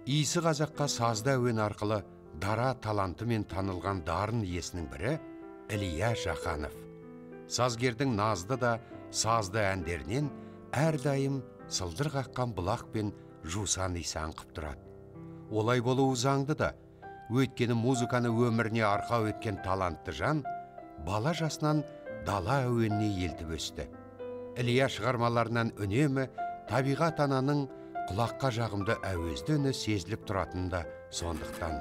Иісі қазаққа сазды әуен арқылы дара талантымен танылған дарын иесінің бірі Ілия Жақанов. Сазгердің назды да сазды әндерінен әрдайым сылдыр қаққан бұлақ пен жусан иісі аңқып тұрады. Олай болуы заңды да, өйткені музыканы өміріне арқау еткен талантты жан бала жасынан дала әуеніне елтіп өсті. Ілия шығармаларынан үнемі табиғат ананың құлаққа жағымды әуезді үні сезіліп тұратында сондықтан.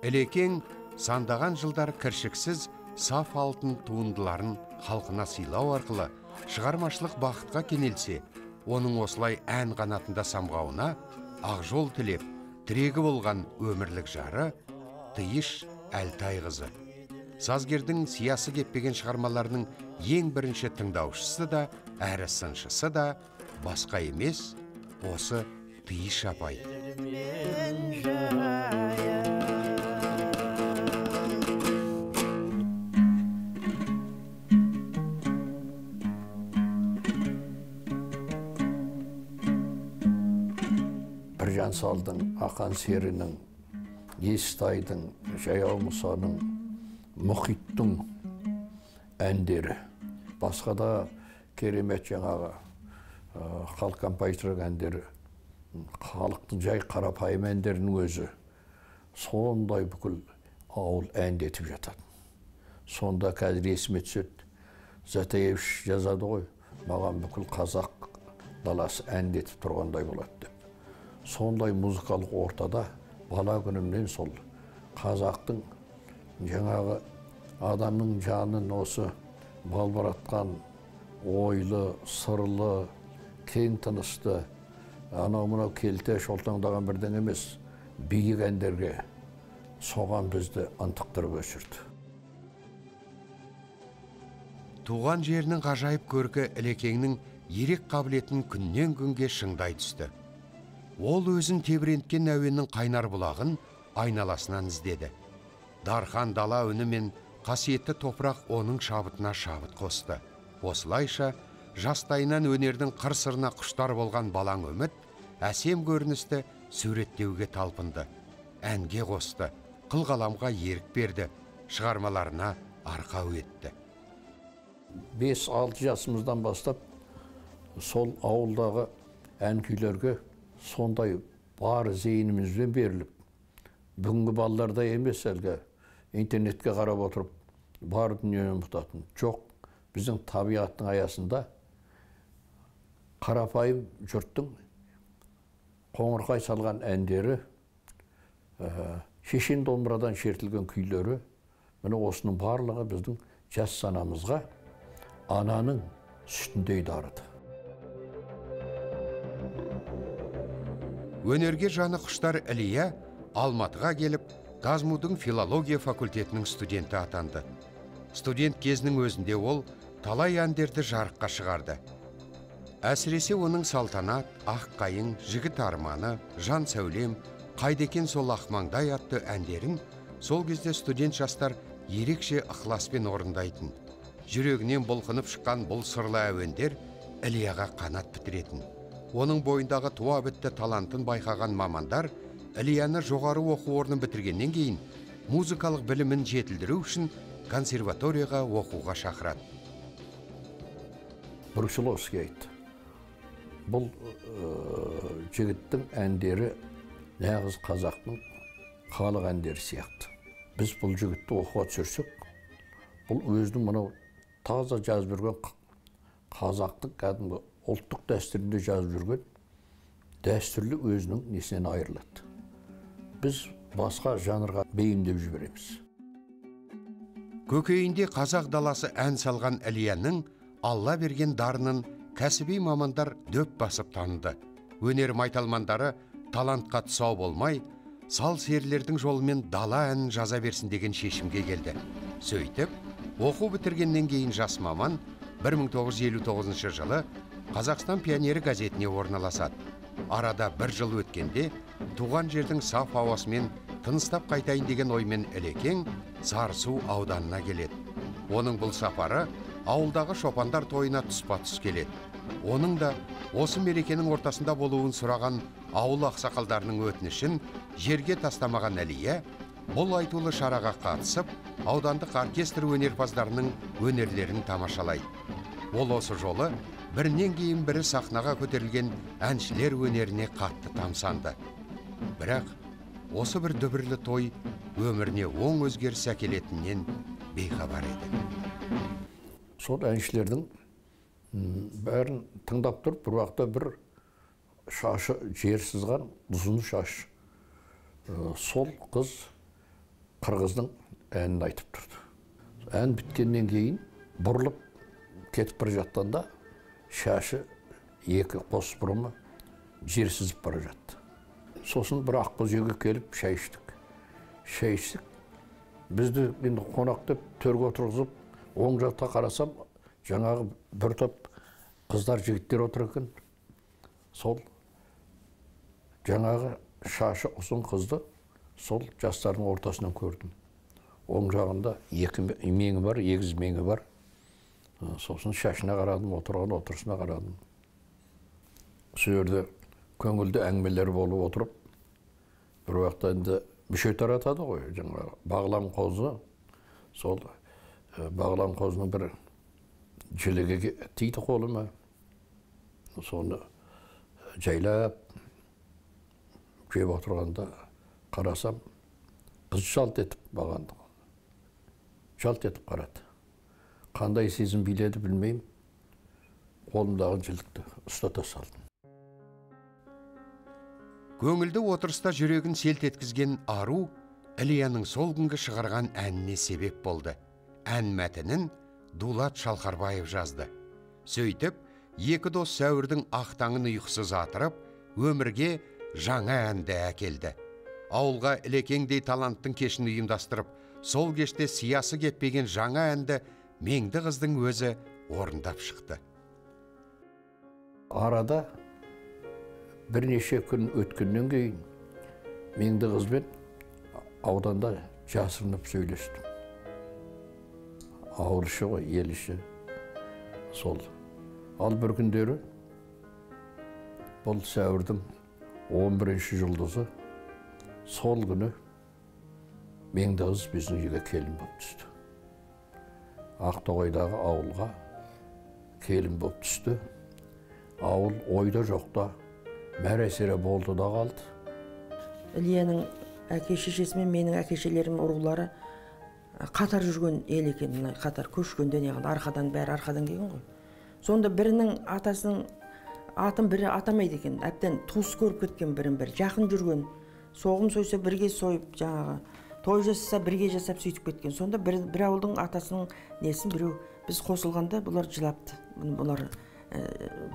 Ілекең сандаған жылдар кіршіксіз саф алтын туындыларын халқына сыйлау арқылы шығармашылық бақытқа кенелсе, оның осылай ән қанатында самғауына ақжол тілеп, тірегі болған өмірлік жары Тиыш Әлтайқызы. Сазгердің сиясы кеппеген шығармаларының ең бірінші тыңдаушысы да, әрі сыншысы да басқа емес, осы Тиыш апай. Біржан Салдың, Ақан Серінің, Естайдың, Жаяу Мұсаның, Мұхиттың әндері. Басқа да керемет жаңағы халық композиторлық әндері, халықтың жай қарапайым әндерінің өзі сондай бүкіл ауыл әндетіп жатады. Сонда қазір есіме түседі, Затаевич жазады ғой, маған бүкіл қазақ даласы әндетіп тұрғандай болады деп. Сондай музыкалық ортада бала күнімнен сол қазақтың жаңағы адамның жанын осы балбыратқан ойлы, сырлы, кең тынысты, анау-мынау келте шолтаңдаған бірден емес, биік әндерге соған бізді ынтықтырып өсірді. Туған жерінің ғажайып көркі Ілекеңнің ерек қабілетін күннен күнге шыңдай түсті. Ол өзін тебіренткен әуеннің қайнар бұлағын айналасынан іздеді. Дархан дала үні мен қасиетті топырақ оның шабытына шабыт қосты. Осылайша, жастайынан өнердің қыр-сырына құштар болған балаң үміт, әсем көріністі суреттеуге талпынды. Әнге қосты, қылғаламға ерік берді, шығармаларына арқау етті. 5-6 жасымыздан бастап, сол ауылдағы ән күйлерге сондай бар зейінімізбен беріліп, бүгінгі балаларда емес әлгі интернетке қарап отырып, бар дүниені ұмытатын. Жоқ, біздің табиғаттың аясында қарапайым жұрттың қоңырқай салған әндері, шешен домбырадан шертілген күйлері, міне осының барлығы біздің жас санамызға ананың сүтіндей дарыды. Өнерге жаны құштар Ілия Алматыға келіп, Казмудың филология факультетінің студенті атанды. Студент кезінің өзінде ол талай әндерді жарыққа шығарды. Әсіресе оның Салтанат, Ақ қайың, Жігіт арманы, Жан сәулем, Қайдекен сол ақмаңдай атты әндерін сол кезде студент жастар ерекше ықыласпен орындайтын. Жүрегінен бұлқынып шыққан бұл сырлы әуендер Ілияға қанат бітіретін. Оның бойындағы туа бітті талантын байқаған мамандар Ілияны жоғары оқу орнын бітіргеннен кейін музыкалық білімін жетілдіру үшін консерваторияға оқуға шақырады. Брусиловский айтты. Бұл жігіттің әндері нағыз қазақтың халық әндері сияқты. Біз бұл жігітті оқуға түсірсек, бұл өзінің мынау таза жазып жүрген қазақтың кәдімгі ұлттық дәстүрінде жазып жүрген дәстүрлі өзінің несінен айырылады. Біз басқа жанрға бейімдеп жібереміз. Көкейінде қазақ даласы ән салған Ілияның Алла берген дарынын кәсіби мамандар дөп басып таныды. Өнер майталмандары талантқа тұсау болмай, сал серілердің жолымен дала әнін жаза берсін деген шешімге келді. Сөйтіп, оқу бітіргеннен кейін жас маман 1959 жылы Қазақстан пионері газетіне орналасады. Арада бір жыл өткенде, туған жердің саф ауасымен тыныстап қайтайын деген оймен Ілекең Сарысу ауданына келеді. Оның бұл сапары ауылдағы шопандар тойына тұспа-тұс келеді. Оның да осы мерекенің ортасында болуын сұраған ауыл ақсақалдарының өтінішін жерге тастамаған Әлия бұл айтулы шараға қатысып, аудандық оркестр өнерпаздарының өнерлерін тамашалайды. Ол осы жолы бірінен кейін бірі сахнаға көтерілген әншілер өнеріне қатты тамсанды. Бірақ осы бір дүбірлі той өміріне оң өзгеріс әкелетінен бейхабар еді. Сол әншілердің бәрін тыңдап тұрып, бір уақытта бір шашы жер сызған ұзын шаш. Сол қыз қырғыздың әнін айтып тұрды. Ән біткеннен кейін бұрылып кетіп бара жатқанда шашы екі қос бұрымы жер сызып бара жатты. Сосын бір ақбоз үйге келіп шай іштік. Бізді енді қонақ деп төрге отырғызып, оң жақта қарасам, жаңағы бір топ қыздар, жігіттер отыр екен. Сол жаңағы шашы ұзын қызды сол жастардың ортасынан көрдім. Оң жағында екі меңі бар, егіз меңі бар. Сосын шашына қарадым, отырған отырысына қарадым. Сол жерде көңілді әңгімелер болып отырып, бір уақытта енді мүше таратады ғой, жаңағы бағлан қозы. Сол бағлан қозының бір жілігі тиді қолыма. Соны жайлап жеп отырғанда қарасам, қыз жалт етіп бағанды. Жалт етіп қарады. Қандай сезім биледі білмеймін, қолымдағы жілікті ұстата салдым. Көңілді отырыста жүрегін селт еткізген ару Ілияның сол күнгі шығарған әніне себеп болды. Ән мәтінін Дулат Шалқарбаев жазды. Сөйтіп, екі дос сәуірдің ақтаңын ұйқысыз атырып, өмірге жаңа әнді әкелді. Ауылға ілекеңдей таланттың кешін ұйымдастырып, сол кеште сиясы кетпеген жаңа әнді Меңді қыздың өзі орындап шықты. Арада бірнеше күн өткеннен кейін Меңді қызбен ауданда жасырынып сөйлестім. Ауыл іші ғой, ел іші. Сол. Ал бір күндері бұл сәуірдің 11-ші жұлдызы сол күні Меңді қыз біздің үйге келін болып түсті. Ақтоғайдағы ауылға келін болып түсті. Ауыл ойда жоқта мәресері болды да қалды. Ілияның әке-шешесі мен менің әке-шелерім ұрулары қатар жүрген ел екен, қатар көшкенде неғын, арқадан бәрі арқадан келген ғой. Сонда бірінің атасының атын бірі атамайды екен, әптен туыс көріп кеткен бірін-бірі, жақын жүрген, соғым сойса бірге сойып, жаңағы той жасаса бірге жасап сөйтіп кеткен. Сонда бір ауылдың атасының несін біреу біз қосылғанда бұлар жылапты, бұлар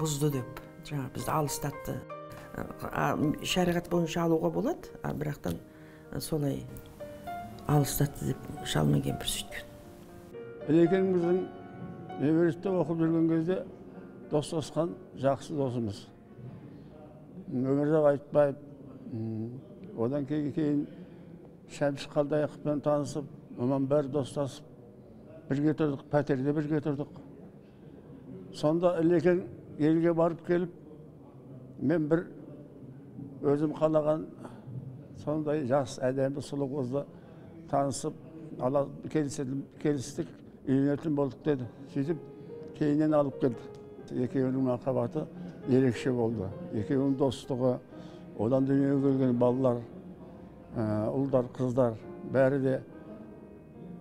бұзды деп, жаңағы бізді алыстатты. Шариғат бойынша алуға болады, бірақтан солай алыстатты деп шалмен кемпір сөйткен. Ілекеңіміздің университетте оқып жүрген кезде достасқан жақсы досымыз. Өмірзақ Айтбаев, одан кейін Шәмші Қалдаяқовпен танысып, онан бәрі достасып, бірге тұрдық, пәтерде бірге тұрдық. Сонда Ілекең елге барып келіп, мен бір өзім қалаған сондай жас әдемі сұлу қызды танысып, келістік, үйленетін болдық деді. Сөйтіп, кейіннен алып келді. Екеуінің махаббаты ерекше болды. Екеуінің достығы, одан дүниеге келген балалар, ұлдар, қыздар, бәрі де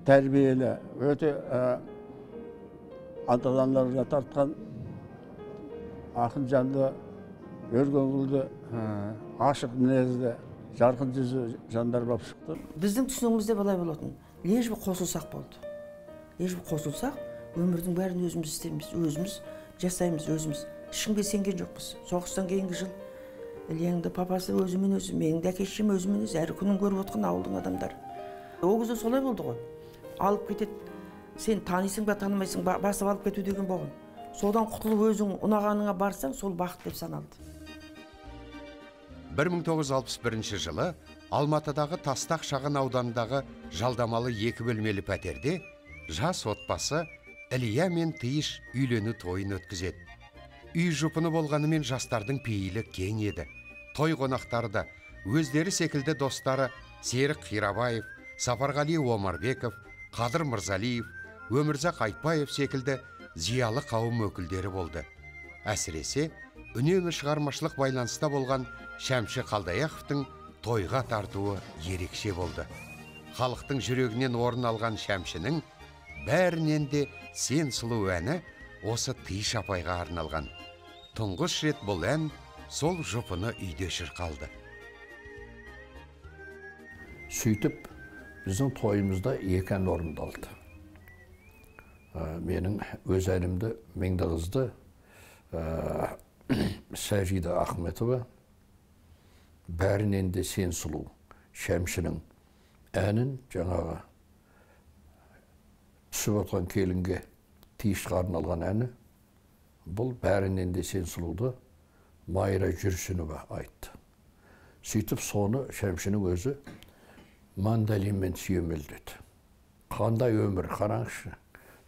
тәрбиелі, өте ата-аналарына тартқан ақын жанды, өр көңілді, ашық мінезді, жарқын жүзі жандар болып шықты. Біздің түсінігімізде былай болатын, лежбі қосылсақ болды. Лежбі қосылсақ, өмірдің бәрін өзіміз істейміз, өзіміз жасаймыз, өзіміз. Ешкімге сенген жоқпыз. Соғыстан кейінгі жыл Ілияңды папасы өзімен өзі, менің де әке-шешем өзімен өзі, әр күнін көріп отқан ауылдың адамдар. Ол кезде солай болды ғой. Алып кетеді, сен танисың ба, танымайсың, басып алып кету деген болған. Содан құтылып өзің ұнағаныңа барсаң, сол бақыт деп саналды. 1961 жылы Алматыдағы Тастақ шағын ауданындағы жалдамалы 2 бөлмелі пәтерде жас отбасы Ілия мен Тиыш үйлену тойын өткізеді. Үй жұпыны болғанымен жастардың пейілі кең еді. той қонақтары да өздері секілді достары Серік Қирабаев, Сапарғали Омарбеков, Қадыр Мырзалиев, Өмірзақ Айтбаев секілді зиялы қауым өкілдері болды. Әсіресе үнемі шығармашылық байланыста болған Шәмші Қалдаяқовтың тойға тартуы ерекше болды. Халықтың жүрегінен орын алған Шәмшінің бәрінен де «Сен сұлу» әні осы Тиыш апайға арналған. Тұңғыш рет бұл ән сол жұпыны үйде шырқалды. Сөйтіп, біздің тойымызда екі ән орындалды. Менің өз әнімді Меңдіқызды Сәжида Ахметова, бәрінен де «Сен сұлу» Шәмшінің әнін жаңағы түсіп отқан келінге Тиышқа арналған әні, бұл бәрінен де «Сен сұлуды» Майра Жүрсінова айтты. Сөйтіп соны Шәмшінің өзі мандолинмен сүйемелдеді. Қандай өмір, қараңызшы.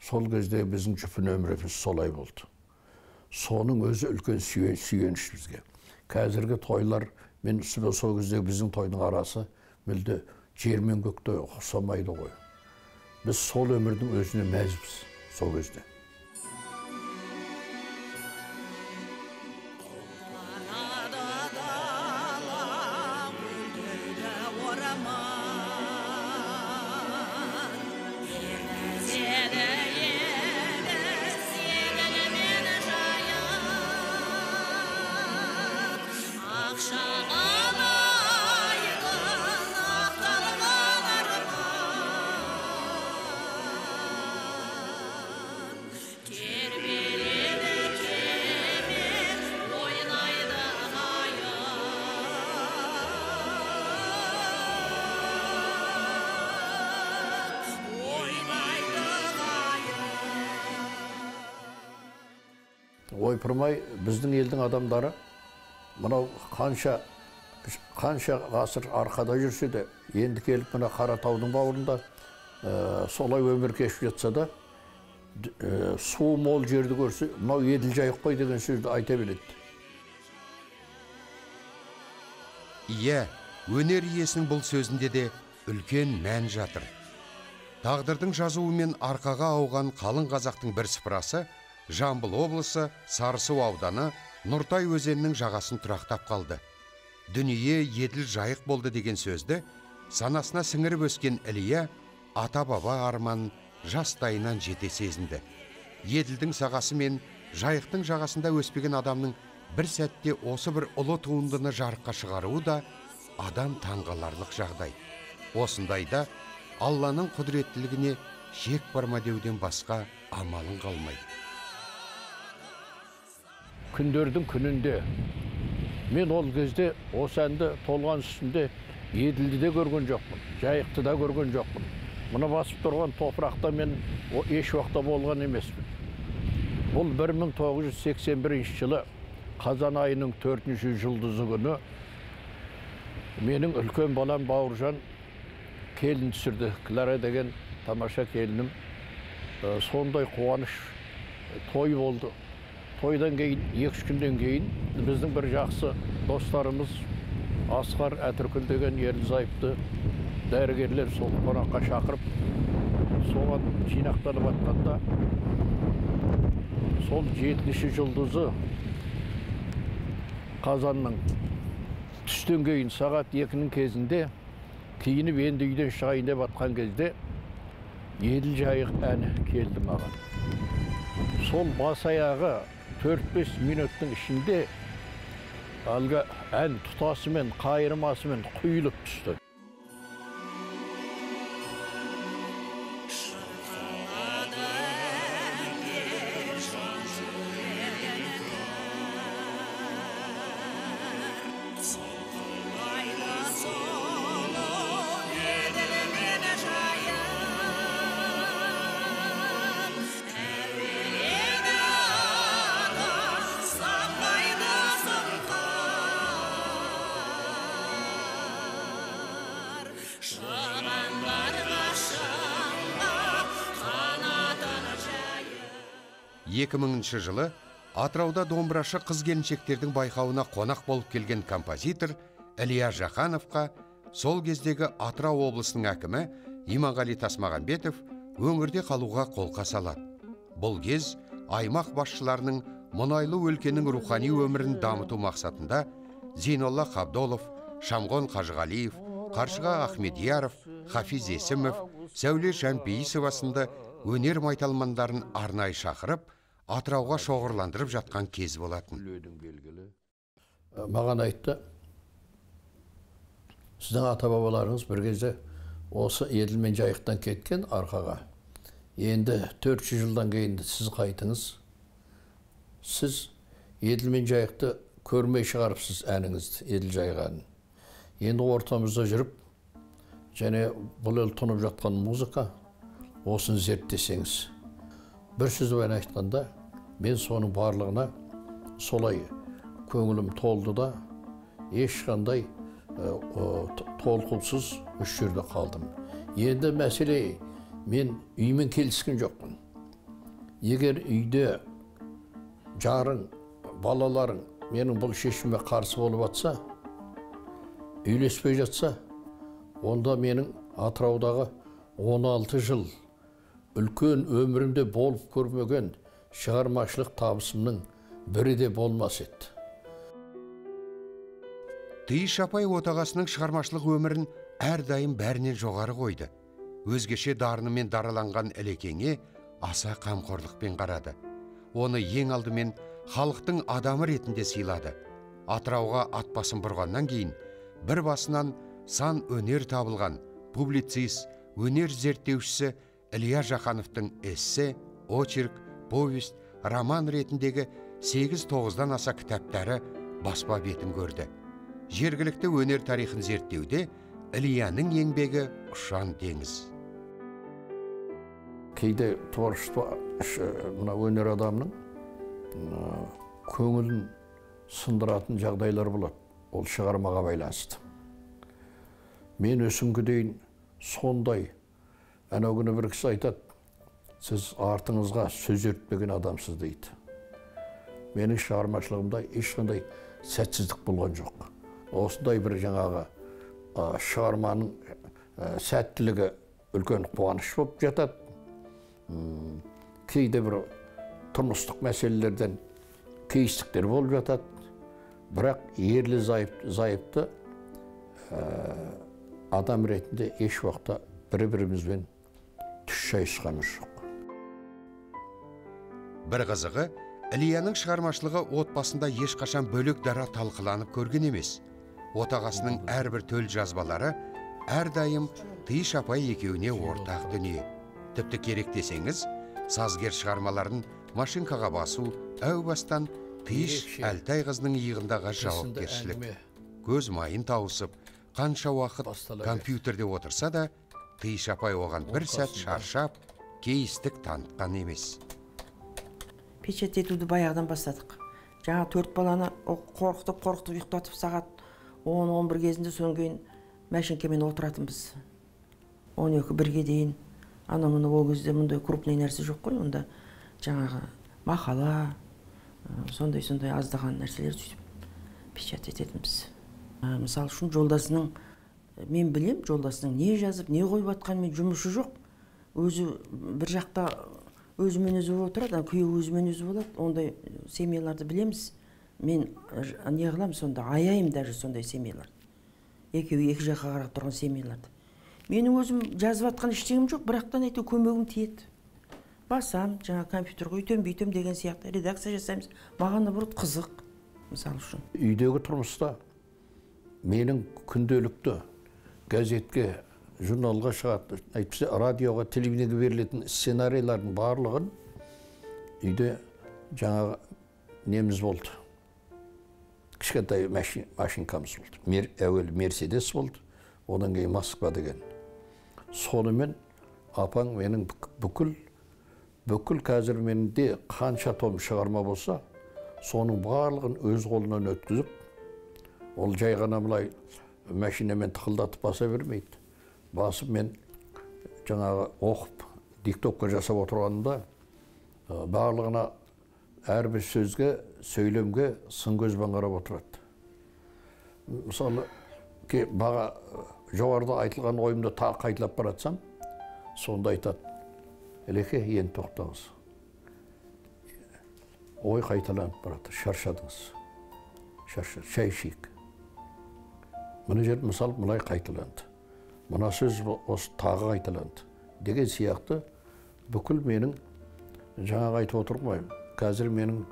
Сол кезде біздің жұпын өміріміз солай болды. Соның өзі үлкен сүйеніш бізге. Қазіргі тойлар, мен сол кезде біздің тойдың арасы мүлде жер мен көкте ұқсамайды ғой. Біз сол өмірдің өзіне мәзбіз сол кезде. Ойпырмай біздің елдің адамдары мынау қанша ғасыр арқада жүрсе де, енді келіп мына Қаратаудың бауырында солай өмір кешіп жатса да, су мол жерді көрсе, мынау еділ жайық қой деген сөзді айта береді. Иә, өнер иесінің бұл сөзінде де үлкен мән жатыр. Тағдырдың жазуымен арқаға ауған қалың қазақтың бір сыпырасы Жамбыл облысы Сарысу ауданы Нұртай өзенінің жағасын тұрақтап қалды. Дүние еділ жайық болды деген сөзді санасына сіңіріп өскен Ілия ата-баба арман жастайынан жете сезінді. Еділдің сағасы мен жайықтың жағасында өспеген адамның бір сәтте осы бір ұлы туындыны жарыққа шығаруы да адам таңғаларлық жағдай. Осындайда Алланың құдіреттілігіне шек барма деуден басқа амалың қалмайды. Күндердің күнінде мен ол кезде осы әнді толған үстінде еділді де көрген жоқпын, жайықты да көрген жоқпын. Мұны басып тұрған топырақта мен еш уақытта болған емеспін. Бұл 1981 жылы қазан айының 4-ші жұлдызы күні менің үлкен балам Бауыржан келін түсірді. Клара деген тамаша келінім. Сондай қуаныш той болды. Тойдан кейін, 2-3 күнден кейін біздің бір жақсы достарымыз Асқар Әтіркүл деген ерлі-зайыпты дәрігерлер сол қонаққа шақырып, соған жинақталып атқанда, сол 7-ші жұлдызы қазанның түстен кейін сағат 2-нің кезінде киініп енді үйден шығайын деп атқан кезде еділ жайық әні келді маған. Сол бас аяғы 4-5 минуттың ішінде әлгі ән тұтасымен, қайырмасымен құйылып түсті. ...2000 жылы Атырауда домбырашы қыз-келіншектердің байқауына қонақ болып келген композитор Ілия Жақановқа сол кездегі Атырау облысының әкімі Иманғали Тасмағамбетов өңірде қалуға қолқа салады. Бұл кез аймақ басшыларының мұнайлы өлкенің рухани өмірін дамыту мақсатында Зейнолла Қабдолов, Шамғон Қажығалиев, Қаршыға Ахмедияров, Хафиз Есімов, Сәуле Жанпейісова сынды өнер майталмандарын арнайы шақырып, Атырауға шоғырландырып жатқан кез болатын. Маған айтты, сіздің ата-бабаларыңыз бір кезде осы Еділ мен Жайықтан кеткен арқаға. Енді 400 жылдан кейін сіз қайтыңыз. Сіз Еділ мен Жайықты көрмей шығарыпсыз әніңізді, Еділ Жайғанын. Енді ортамызда жүріп, және бұл ел тұнып жатқан музыка, осыны зерттесеңіз. Бір сөзбен айтқанда, мен соның барлығына солай көңілім толды да, ешқандай толқылсыз үш жерде қалдым. Енді мәселе, мен үймен келіскен жоқпын. Егер үйде жарың, балаларың менің бұл шешіме қарсы болып атса, үйлеспей жатса, онда менің Атыраудағы 16 жыл үлкен өмірімде болып көрмеген шығармашылық табысымның бірі де болмас еді. Тиыш апай отағасының шығармашылық өмірін әрдайым бәрінен жоғары қойды. Өзгеше дарынымен дараланған ілекеңе аса қамқорлықпен қарады. Оны ең алдымен халықтың адамы ретінде сыйлады. Атырауға ат басын бұрғаннан кейін бір басынан сан өнер табылған публицист, өнер зерттеушісі Ілия Жақановтың эссе, очерк, повесть, роман ретіндегі 8-9-дан аса кітаптары баспа бетін көрді. Жергілікті өнер тарихын зерттеуде Ілияның еңбегі ұшан теңіз. Кейде творчество мына өнер адамның көңілін сындыратын жағдайлар болады. Ол шығармаға байланысты. Мен өсімге дейін сондай, анау күні бір кісі айтады, сіз артыңызға сөз ертпеген адамсыз дейді. Менің шығармашылығымда ешқандай сәтсіздік болған жоқ. Осындай бір жаңағы шығарманың сәттілігі үлкен қуаныш болып жатады. Кейде бір тұрмыстық мәселелерден кейістіктер болып жатады. Бірақ ерлі зайыпты адам ретінде еш уақытта бір-бірімізбен түс шайысқанымыз жоқ. Бір қызығы, Ілияның шығармашылығы отбасында ешқашан бөлек дара талқыланып көрген емес. Отағасының әрбір төл жазбалары әрдайым Тиыш апай екеуіне ортақ дүние. Тіпті керек десеңіз, сазгер шығармаларын машинкаға басу әу бастан Тиыш Әлтай қызының иығындағы жауапкершілік. Көз майын тауысып, қанша уақыт компьютерде отырса да, Тиыш апай оған бір сәт шаршап, кейістік танытқан емес. Печат етуді баяғыдан бастадық. Жаңа 4 баланы қорқытып ұйықтатып сағат 10-11 кезінде соң кейін мәшінкемен отыратынбыз. 12-1-ге дейін. Анамын ол кезде мұндай крупный нәрсе жоқ қой, онда жаңағы мақала, сондай аздаған нәрселер сөйтіп печат ететінбіз. Мысалы үшін жолдасының, мен білем, жолдасының не жазып, не қойып атқанымен жұмысы жоқ. Өзі бір жақта өзімен өзі отырады, күйеуі өзімен өзі болады. Ондай семьяларды білеміз. Мен не қылам сонда, аяйым даже сондай семьяларды. Екеуі екі жаққа қарап тұрған семьяларды. Менің өзім жазып атқан ештеңем жоқ, бірақтан әйтеу көмегім тиеді. Басам, жаңа компьютерға үйтем деген сияқты редакция жасаймыз. Маған да бұрыт қызық, мысалы үшін. Үйдегі тұрмыста менің күнделікті газетке, журналға шығады, әйтпесе радиоға, телевидениеге берілетін сценарийлардың барлығын үйде жаңағы неміз болды. Кішкентай машинкамыз болды. Әуелі Мерседес болды, одан кейін Москва деген. Сонымен апаң менің бүкіл қазір менде қанша том шығарма болса, соның барлығын өз қолынан өткізіп, ол жай ғана былай машинамен тықылдатып баса бермейді. Басып мен жаңағы оқып, диктовка жасап отырғанымда барлығына әрбір сөзге, сөйлемге сын көзбен қарап отырады. Мысалы, баға жоғарыда айтылған ойымды тағы қайталап баратсам, сонда айтады, Әлеке, енді тоқтаңыз. Ой қайталанып барады, шаршадыңыз. Шай ішейік. Мына жерде мысалы мұнай қайталанды. Мына сөз осы тағы қайталанды. Деген сияқты бүкіл менің жаңағы айтып отырмаймын. Қазір менің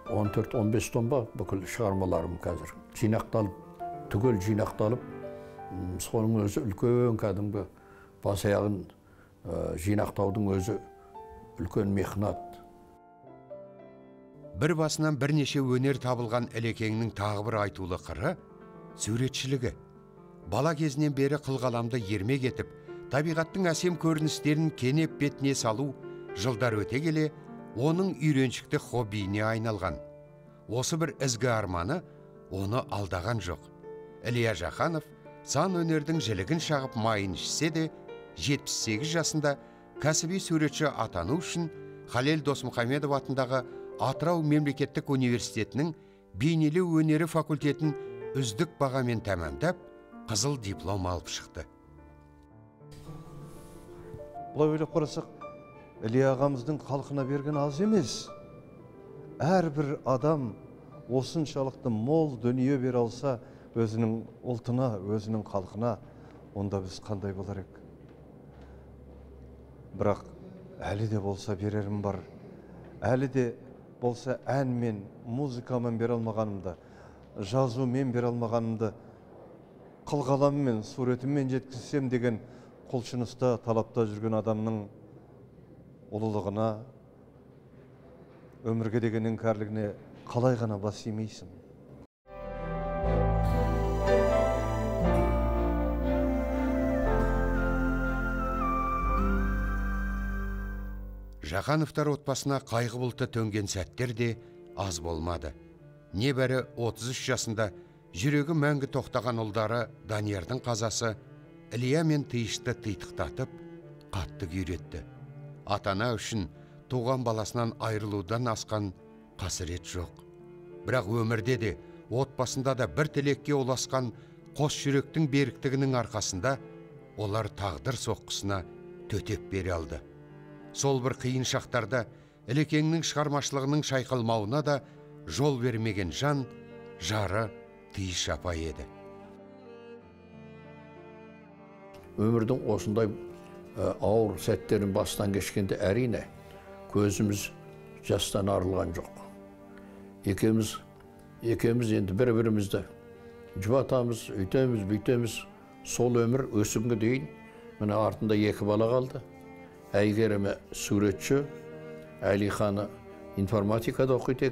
14-15 томба бүкіл шығармаларым қазір жинақталып, түгел жинақталып, соның өзі үлкен кәдімгі бас аяғын жинақтаудың өзі үлкен мехнат. Бір басынан бірнеше өнер табылған Әлекеңнің тағы бір айтулы қыры суретшілігі. Бала кезінен бері қылғаламды ермек етіп, табиғаттың әсем көріністерін кенеп бетіне салу жылдар өте келе, оның үйреншікті хоббиіне айналған. Осы бір ізгі арманы оны алдаған жоқ. Ілия Жақанов сан өнердің жілігін шағып майын ішсе де, 78 жасында кәсіби суретші атану үшін Халел Досмұхамедов атындағы Атырау мемлекеттік университетінің бейнелеу өнері факультетін үздік бағамен тәмамдап, қызыл диплом алып шықты. Бұлай ойлап қарасақ, Ілия ағамыздың халқына берген аз емес. Әрбір адам осыншалықты мол дүние бере алса, өзінің ұлтына, өзінің халқына, онда біз қандай болар ек? Бірақ әлі де болса берерім бар. Әлі де болса әнмен, музыкамен бере алмағанымды, жазумен бере алмағанымды, қылғаламмен, суретіммен жеткізсем деген құлшыныста, талапта жүрген адамның ұлылығына, өмірге деген іңкәрлігіне қалай ғана бас имейсің? Жақановтар отбасына қайғы бұлты төнген сәттер де аз болмады. Небәрі 33 жасында жүрегі мәңгі тоқтаған ұлдары Даниярдың қазасы Ілия мен Тиышты титықтатып, қатты күйретті. Атана үшін туған баласынан айырылудан асқан қасірет жоқ. Бірақ өмірде де, отбасында да бір тілекке ұласқан қос жүректің беріктігінің арқасында олар тағдыр соққысына төтеп бере алды. Сол бір қиын шақтарда Ілекеңнің шығармашылығының шайқалмауына да жол бермеген жан, жары Тиыш апай еді. Өмірдің осындай ауыр сәттерін бастан кешкенде әрине көзіміз жастан арылған жоқ. Екеуміз енді бір-бірімізді жұбатамыз, үйтеміз, бүйтеміз. Сол өмір өсімге дейін міне артында 2 бала қалды. Әйгерімі суретші, Әлиханы информатикада оқиды,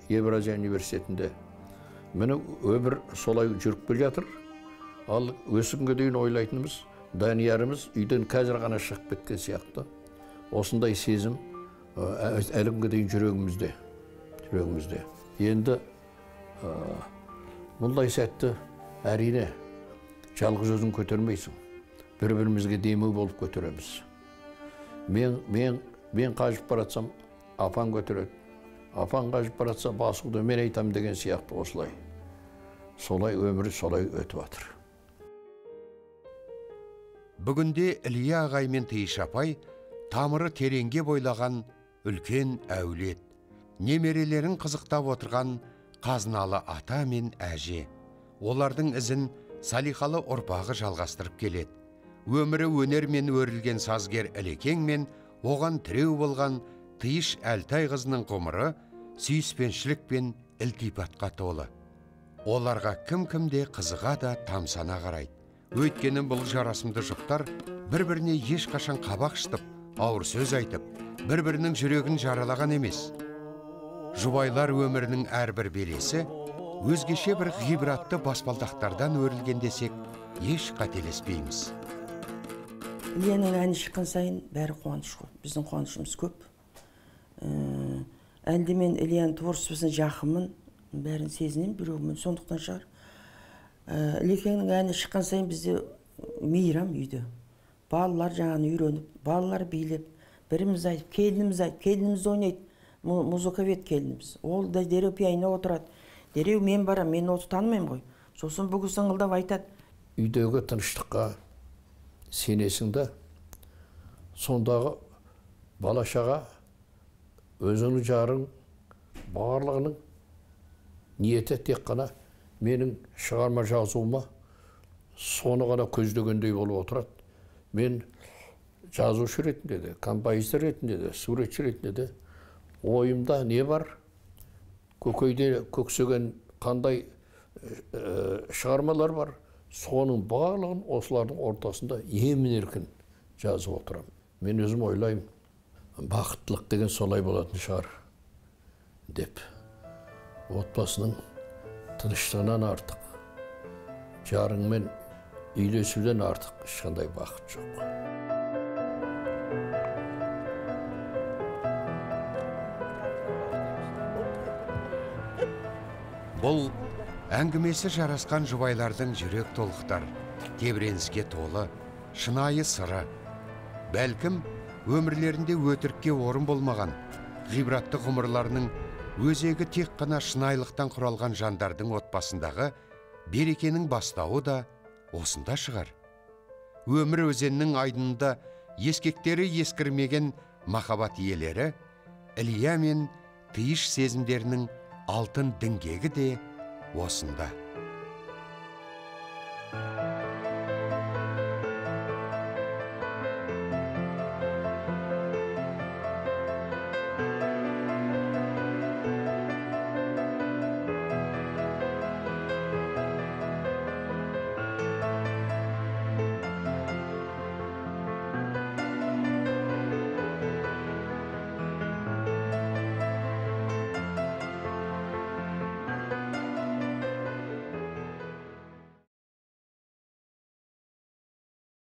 Евразия университетінде. Мені өмір солай жүріп келе жатыр. Ал өсімге дейін ойлайтынымыз, Даниярымыз үйден қазір ғана шығып кеткен сияқты. Осындай сезім әлімге дейін жүрегімізде. Енді мұндай сәтті әрине жалғыз өзің көтермейсің. Бір-бірімізге демеу болып көтереміз. Мен қажып баратсам, апаң көтереді. Апаң қажып баратса, басуды мен айтам деген сияқты осылай. Солай өмірі солай өтіп жатыр. Бүгінде Ілия ағай мен Тиыш апай тамыры тереңге бойлаған үлкен әулет. Немерелерін қызықтап отырған қазыналы ата мен әже. Олардың ізін салиқалы ұрпағы жалғастырып келеді. Өмірі өнермен өрілген сазгер Ілекең мен оған тіреу болған Тиыш Әлтай қызының ғұмыры сүйіспеншілік пен ілтипатқа толы. Оларға кім-кімде қызыға да тамсана қарайды. Өйткені бұл жарасымды жұптар бір-біріне ешқашан қабақ шытып, ауыр сөз айтып, бір-бірінің жүрегін жаралаған емес. Жұбайлар өмірінің әрбір белесі өзгеше бір ғибратты баспалдақтардан өрілген десек, еш қателеспейміз. Ілияның әні шыққан сайын бәрі қуаныш қой. Біздің қуанышымыз көп. Әлде мен Ілияның творчествосына жақынмын, бәрін сезінем, жүрегіммен, сондықтан шығар. Ілекеңнің әні шыққан сайын бізде мейрам үйде. Балалар жаңаны үйреніп, балалар билеп, біріміз айтып, келініміз ойнайды. музыковед келініміз. Ол да дереу пианино отырады. Дереу мен барам, мен оты танымаймын ғой. Сосын бүгі сыңылдап айтады. Үйдегі тыныштыққа сенесің да, сондағы балашаға өзінің жарың барлығының ниеті тек қана менің шығарма жазуыма соны ғана көздегендей болып отырады. Мен жазушы ретінде де, композитор ретінде де, суретші ретінде де ойымда не бар? Көкейде көксеген қандай шығармалар бар? Соның барлығын осылардың ортасында емін-еркін жазып отырамын. Мен өзім ойлаймын, бақыттылық деген солай болатын шығар деп. Отбасының тыныштығынан артық, жарыңмен үйлесуден артық ешқандай бақыт жоқ. Бұл әңгімесі жарасқан жұбайлардың жүрек толықтар, тебіреніске толы, шынайы сыры. Бәлкім, өмірлерінде өтірікке орын болмаған, ғибратты ғұмырларының өзегі тек қана шынайлықтан құралған жандардың отбасындағы берекенің бастауы да осында шығар. Өмір өзеннің айдынында ескектері ескірмеген махаббат иелері, Ілия мен тыйыш сезімдерінің алтын діңгегі де осында.